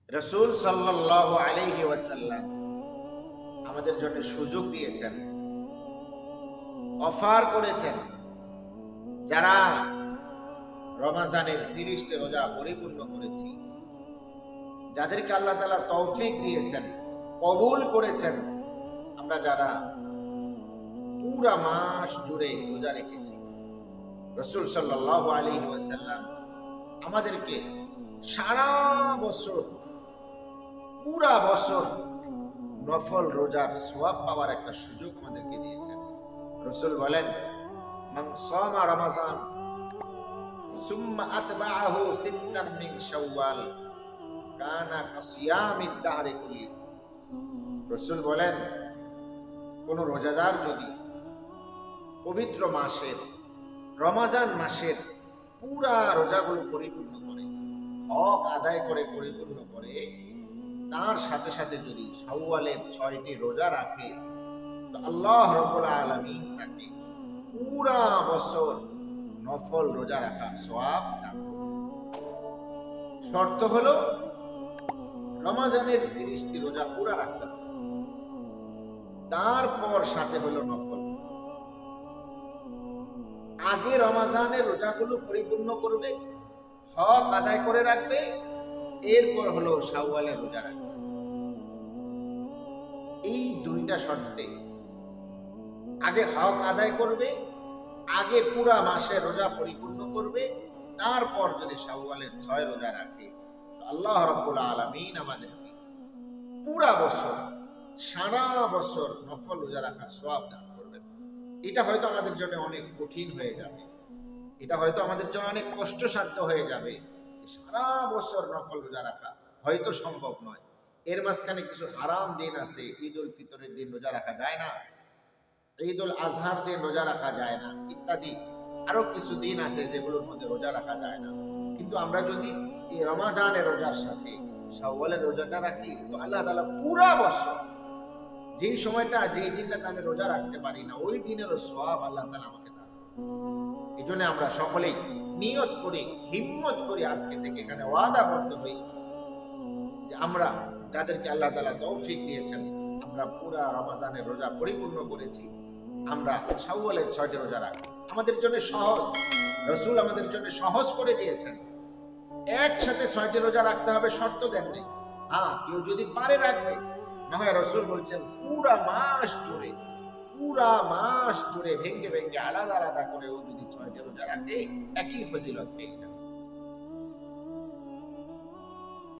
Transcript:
রাসূল সাল্লাল্লাহু আলাইহি ওয়াসাল্লাম আমাদের জন্য সুযোগ দিয়েছেন, অফার করেছেন। যারা রমাজানের 30টি রোজা পরিপূর্ণ করেছি, যাদেরকে আল্লাহ তাআলা তৌফিক দিয়েছেন, কবুল করেছেন, আমরা যারা পুরা মাস জুড়ে রোজা রেখেছি, রাসূল সাল্লাল্লাহু আলাইহি ওয়াসাল্লাম আমাদেরকে সারা বছর, পুরা বছর নফল রোজার সওয়াব পাওয়ার একটা সুযোগ আমাদেরকে দিয়েছেন। রাসূল বলেন, মান সামা রমাজান সুম্মা আতবাআহু সিত্তাম মিন শাওয়াল কানা কাসিয়ামিদ দাহরি কুল্লি। রাসূল বলেন, কোন রোজাদার যদি পবিত্র মাসের, রমাজান মাসের পুরা রোজাগুলো পরিপূর্ণ করে, হক আদায় করে পরিপূর্ণ করে, তার সাথে সাথে যদি শাওয়ালের 6টি রোজা রাখে, তো আল্লাহ রাব্বুল আলামিন তাকে পুরা বছর নফল রোজা রাখার সওয়াব দান করবেন। শর্ত হলো রমাজানের 30টি রোজা পুরা রাখতে হবে, তারপর সাথে হলো নফল। আগে রমাজানের রোজাগুলো পরিপূর্ণ করবে, হক আদায় করে রাখবে, এরপর হলো শাওয়ালের রোজা রাখবে। এই দুইটা শর্তে আগে হক আদায় করবে, আগে পুরা মাসের রোজা পরিপূর্ণ করবে, তারপর যদি শাওয়ালের 6 রোজা রাখে, তো আল্লাহ রাব্বুল আলামিন আমাদেরকে পুরা বছর, সারা বছর নফল রোজা রাখার সওয়াব দান করবেন। এটা হয়তো আমাদের জন্য অনেক কঠিন হয়ে যাবে, এটা হয়তো আমাদের জন্য অনেক কষ্টসাধ্য হয়ে যাবে। সারা বছর নফল রোজা রাখা হয়তো সম্ভব নয়। এর মাঝখানে কিছু হারাম দিন আছে, ঈদ উল ফিতরের দিন রোজা রাখা যায় না, ঈদ উল আজহার দিন রোজা রাখা যায় না, ইত্যাদি আরো কিছু দিন আছে যেগুলোর মধ্যে রোজা রাখা যায় না। কিন্তু আমরা যদি এই রমাজানের রোজার সাথে শাওয়ালের রোজাটা রাখি, তো আল্লাহ তাআলা পুরা বছর, যেই সময়টা, যেই দিনটাতে আমি রোজা রাখতে পারি না, ওই দিনেরও সওয়াব আল্লাহ তাআলা আমাকে দান করবেন। এই জন্য আমরা সকলেই নিয়ত করি, হিম্মত করি, আজকে থেকে এখানে ওয়াদাবদ্ধ হই যে আমরা যাদেরকে আল্লাহ তাআলা তৌফিক দিয়েছেন, আমরা পুরা রমাজানের রোজা পরিপূর্ণ করেছি, আমরা শাওয়ালের 6টি রোজা রাখি। আমাদের জন্য সহজ, রাসূল আমাদের জন্য সহজ করে দিয়েছেন। একসাথে 6টি রোজা রাখতে হবে শর্ত দেন নেই। হ্যাঁ, কেউ যদি পারে রাখবে, না হয় রাসূল বলছেন পুরা মাস জুড়ে, পুরা মাস জুড়ে ভেঙ্গে ভেঙ্গে আলাদা আলাদা করে ও যদি 6টি রোজা রাখে, একই ফজিলত পেয়ে যাবে।